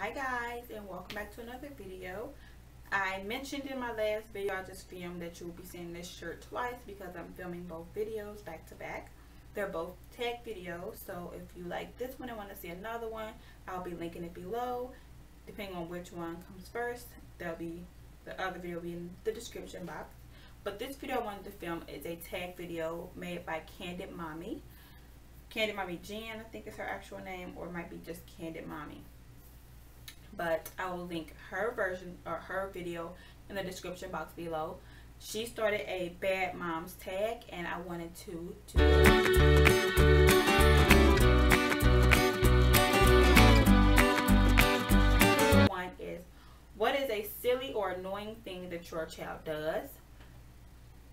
Hi guys, and welcome back to another video. I mentioned in my last video I just filmed that you will be seeing this shirt twice because I'm filming both videos back to back. They're both tag videos, so if you like this one and want to see another one, I'll be linking it below. Depending on which one comes first, the other video will be in the description box. But this video I wanted to film is a tag video made by Candid Mommy. Candid Mommy Jen, I think is her actual name, or it might be just Candid Mommy. But I will link her version or her video in the description box below. She started a Bad Moms tag, and I wanted to one is, what is a silly or annoying thing that your child does?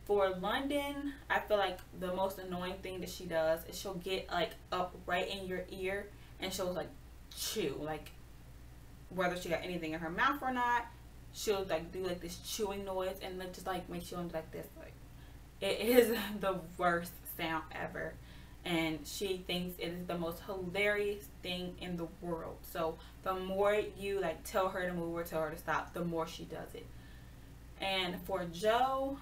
For London, I feel like the most annoying thing that she does is she'll get like up right in your ear and she'll like chew, like whether she got anything in her mouth or not, she'll like do like this chewing noise and then just like make you like this. Like, it is the worst sound ever, and she thinks it is the most hilarious thing in the world. So the more you like tell her to move or tell her to stop, the more she does it. And for Joe,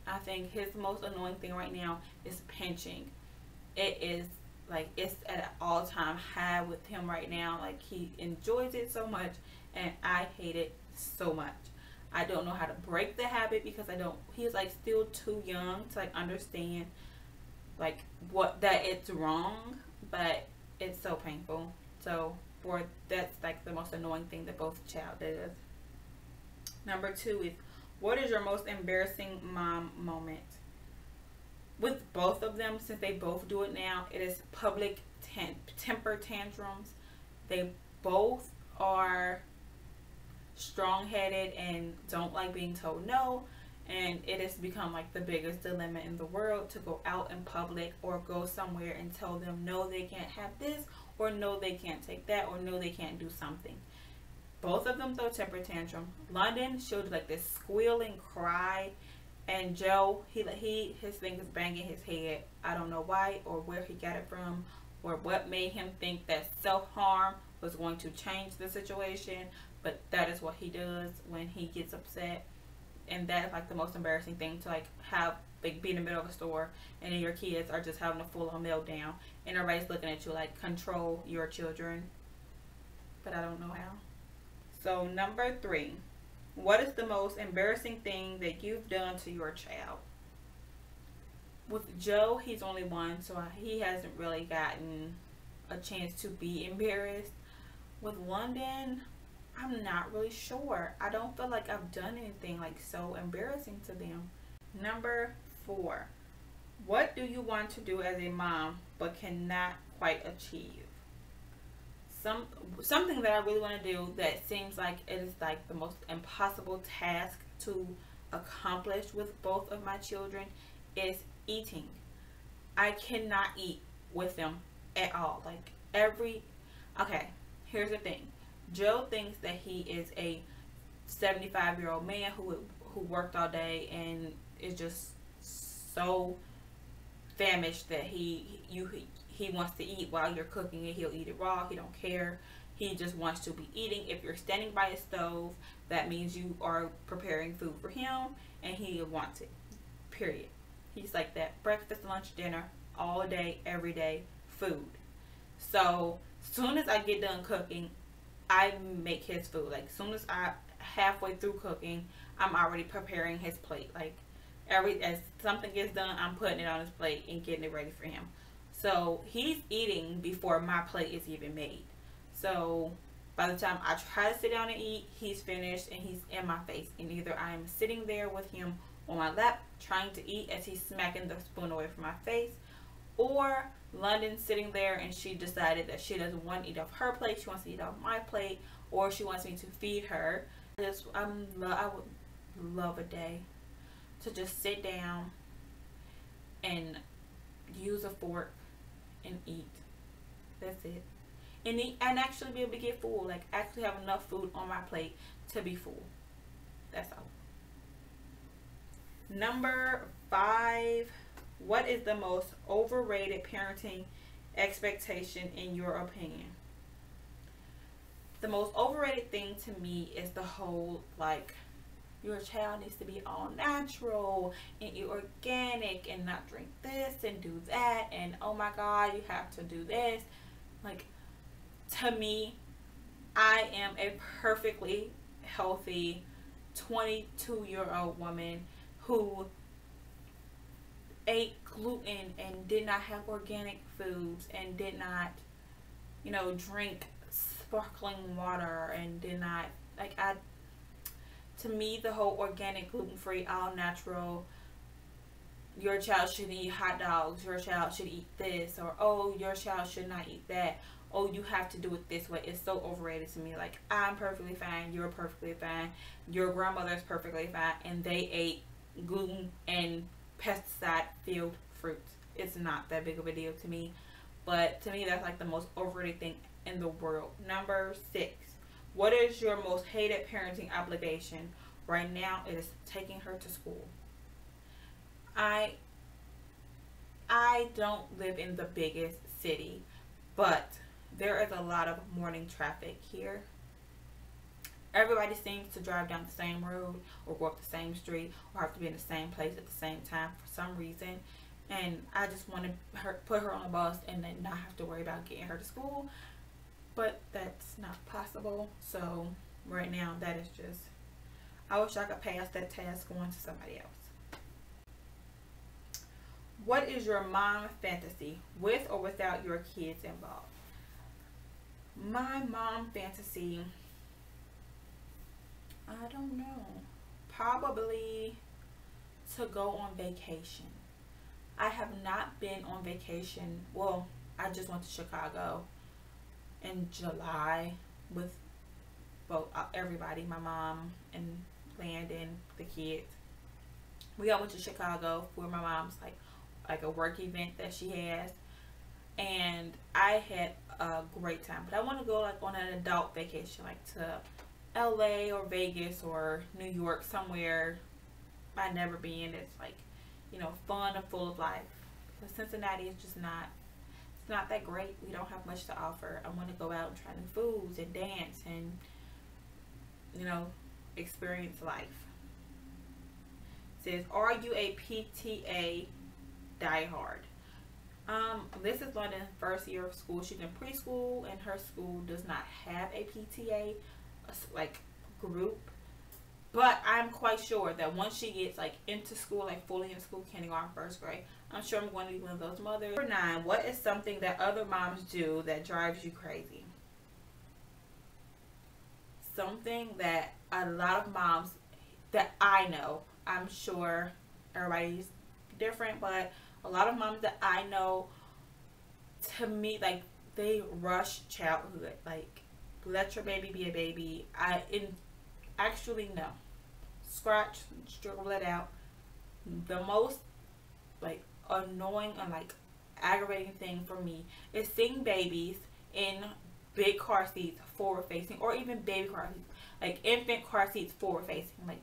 I think his most annoying thing right now is pinching. It is like, it's at an all-time high with him right now. Like, he enjoys it so much and I hate it so much. I don't know how to break the habit because he's like still too young to like understand like that it's wrong, but it's so painful. So that's like the most annoying thing that both child does. Number 2 is, what is your most embarrassing mom moment? With both of them, since they both do it now, it is public temper tantrums. They both are strong-headed and don't like being told no, and it has become like the biggest dilemma in the world to go out in public or go somewhere and tell them no, they can't have this, or no, they can't take that, or no, they can't do something. Both of them throw temper tantrum. London, she'll do like this squealing cry, and Joe, his thing is banging his head. I don't know why or where he got it from or what made him think that self-harm was going to change the situation, but that is what he does when he gets upset. And that is like the most embarrassing thing, to like have like be in the middle of a store and then your kids are just having a full-on meltdown and everybody's looking at you like, control your children. But I don't know how. So number 3, what is the most embarrassing thing that you've done to your child? With Joe, he's only 1, so he hasn't really gotten a chance to be embarrassed. With London, I'm not really sure. I don't feel like I've done anything like so embarrassing to them. Number 4, what do you want to do as a mom but cannot quite achieve? Something that I really want to do that seems like it is like the most impossible task to accomplish with both of my children is eating. I cannot eat with them at all. Like okay, here's the thing. Joe thinks that he is a 75-year-old man who worked all day and is just so famished that he wants to eat while you're cooking it. He'll eat it raw. He don't care. He just wants to be eating. If you're standing by a stove, that means you are preparing food for him and he wants it. Period. He's like that. Breakfast, lunch, dinner, all day, every day, food. So soon as I get done cooking, I make his food. Like, soon as I halfway through cooking, I'm already preparing his plate. Like, as something gets done, I'm putting it on his plate and getting it ready for him. So he's eating before my plate is even made. So by the time I try to sit down and eat, he's finished and he's in my face. And either I'm sitting there with him on my lap trying to eat as he's smacking the spoon away from my face, or London's sitting there and she decided that she doesn't want to eat off her plate. She wants to eat off my plate, or she wants me to feed her. I would love a day to just sit down and use a fork and eat. That's it. And eat, and actually be able to get full. Like, actually have enough food on my plate to be full. That's all. Number 5, what is the most overrated parenting expectation in your opinion? The most overrated thing to me is the whole, like, your child needs to be all natural and eat organic and not drink this and do that, and oh my god, you have to do this. Like, to me, I am a perfectly healthy 22-year-old woman who ate gluten and did not have organic foods and did not, you know, drink sparkling water and did not, like, to me, the whole organic, gluten-free, all natural, your child should eat hot dogs, your child should eat this, or oh, your child should not eat that, oh, you have to do it this way, it's so overrated to me. Like, I'm perfectly fine, you're perfectly fine, your grandmother's perfectly fine, and they ate gluten and pesticide filled fruits. It's not that big of a deal to me, but to me, that's like the most overrated thing in the world. Number 6, what is your most hated parenting obligation? Right now, it is taking her to school. I don't live in the biggest city, but there is a lot of morning traffic here. Everybody seems to drive down the same road or go up the same street or have to be in the same place at the same time for some reason. And I just want to put her on a bus and then not have to worry about getting her to school. But that's not possible. So right now, that is just, I wish I could pass that task on to somebody else. What is your mom fantasy, with or without your kids involved? My mom fantasy, I don't know. Probably to go on vacation. I have not been on vacation. Well, I just went to Chicago in July with both everybody, my mom and Landon, the kids. We all went to Chicago for my mom's like a work event that she has, and I had a great time. But I want to go like on an adult vacation, like to LA or Vegas or New York, somewhere I've never been. It's like, you know, fun and full of life. Because Cincinnati is just not, it's not that great. We don't have much to offer. I want to go out and try new foods and dance and, you know, experience life. It says, are you a PTA diehard? This is London's first year of school. She's in preschool, and her school does not have a PTA like group. But I'm quite sure that once she gets like into school, like fully in school, kindergarten, first grade, I'm sure I'm going to be one of those mothers. Number 9, what is something that other moms do that drives you crazy? Something that a lot of moms that I know, I'm sure everybody's different, but a lot of moms that I know, to me, like, they rush childhood. Like, let your baby be a baby. Actually, no. Scratch, struggle it out. The most, like, annoying and, like, aggravating thing for me is seeing babies in big car seats forward facing, or even baby car seats, like infant car seats forward facing. Like,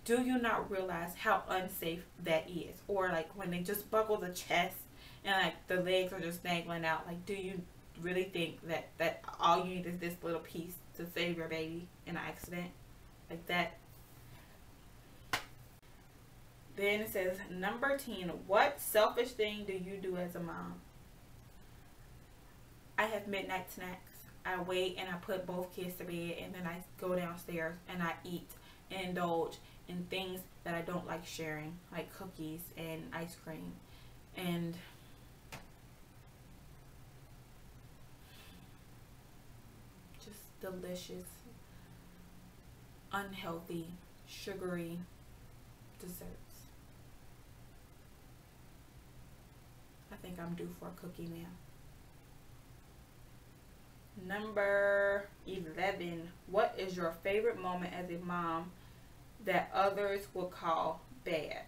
do you not realize how unsafe that is? Or like when they just buckle the chest and like the legs are just dangling out. Like, do you really think that all you need is this little piece to save your baby in an accident? Like that. Then it says, number 10, what selfish thing do you do as a mom? I have midnight snacks. I wait and I put both kids to bed, and then I go downstairs and I eat and indulge in things that I don't like sharing, like cookies and ice cream and just delicious, unhealthy, sugary desserts. I think I'm due for a cookie now. Number 11, what is your favorite moment as a mom that others would call bad?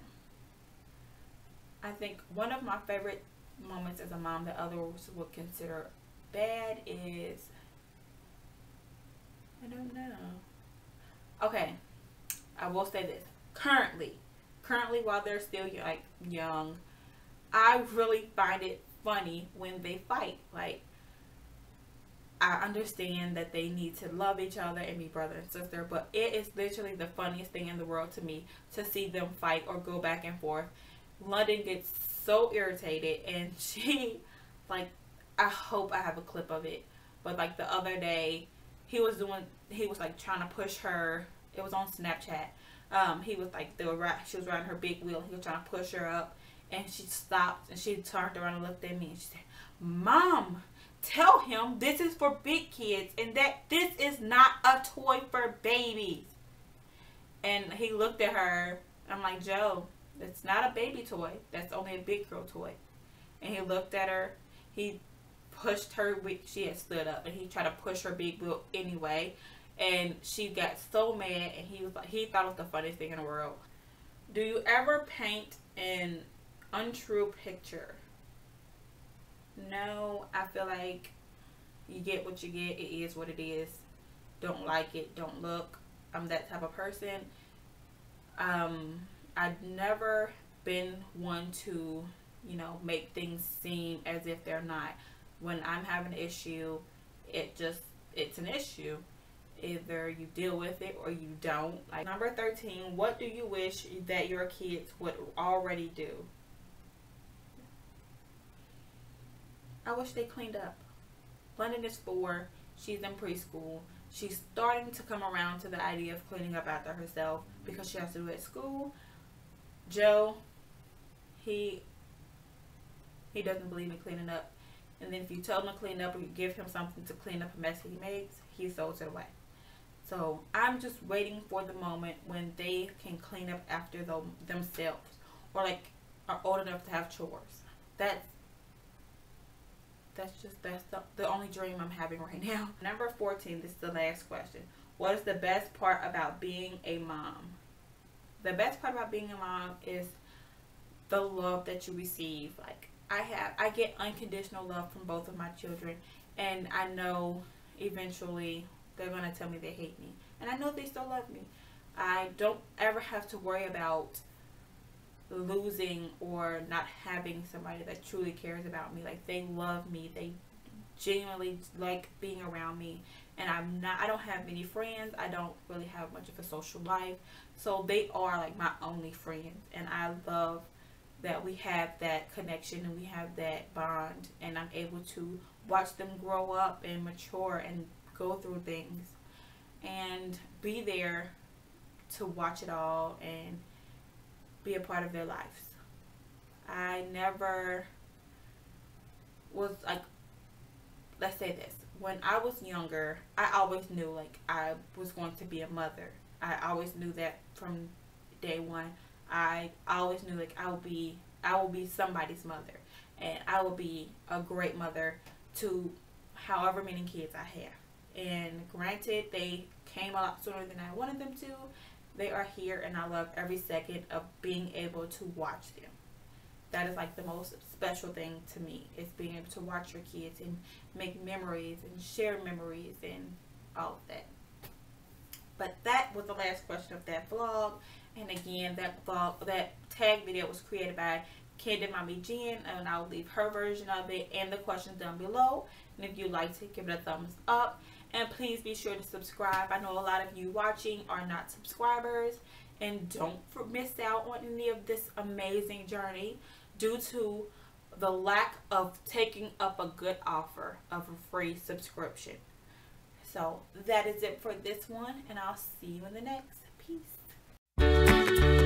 I think one of my favorite moments as a mom that others would consider bad is, I don't know. Okay, I will say this. Currently while they're still like young, I really find it funny when they fight. Like, I understand that they need to love each other and be brother and sister, but it is literally the funniest thing in the world to me to see them fight or go back and forth. London gets so irritated, and she, like, I hope I have a clip of it, but like the other day, he was like trying to push her. It was on Snapchat. He was like, she was riding her big wheel. He was trying to push her up, and she stopped, and she turned around and looked at me, and she said, "Mom, tell him this is for big kids and that this is not a toy for babies." And he looked at her. I'm like, "Joe, it's not a baby toy. That's only a big girl toy." And he looked at her. He pushed her. She had stood up, and he tried to push her big wheel anyway. And she got so mad, and he thought it was the funniest thing in the world. Do you ever paint an untrue picture? No, I feel like you get what you get. It is what it is. Don't like it, don't look. I'm that type of person. I've never been one to, make things seem as if they're not. When I'm having an issue, it's an issue. Either you deal with it or you don't. Like, number 13, what do you wish that your kids would already do? I wish they cleaned up. London is 4. She's in preschool. She's starting to come around to the idea of cleaning up after herself because she has to do it at school. Joe, he doesn't believe in cleaning up. And then if you tell him to clean up or you give him something to clean up a mess he makes, he throws it away. So I'm just waiting for the moment when they can clean up after themselves, or like are old enough to have chores. That's the only dream I'm having right now. Number 14, this is the last question. What is the best part about being a mom? The best part about being a mom is the love that you receive. Like, I get unconditional love from both of my children, and I know eventually they're gonna tell me they hate me, and I know they still love me. I don't ever have to worry about losing or not having somebody that truly cares about me. Like, they love me, they genuinely like being around me, and I don't have many friends. I don't really have much of a social life, so they are like my only friends, and I love that we have that connection and we have that bond, and I'm able to watch them grow up and mature and go through things and be there to watch it all and be a part of their lives. I never was like, let's say this, when I was younger, I always knew like I was going to be a mother. I always knew that from day one. I always knew like I will be somebody's mother, and I will be a great mother to however many kids I have. And granted, they came a lot sooner than I wanted them to. They are here, and I love every second of being able to watch them. That is like the most special thing to me, is being able to watch your kids and make memories and share memories and all of that. But that was the last question of that vlog. And again, that tag video was created by Candid Mommy Jen, and I'll leave her version of it and the questions down below. And if you liked it, give it a thumbs up. And please be sure to subscribe. I know a lot of you watching are not subscribers, and don't miss out on any of this amazing journey due to the lack of taking up a good offer of a free subscription. So that is it for this one, and I'll see you in the next. Peace.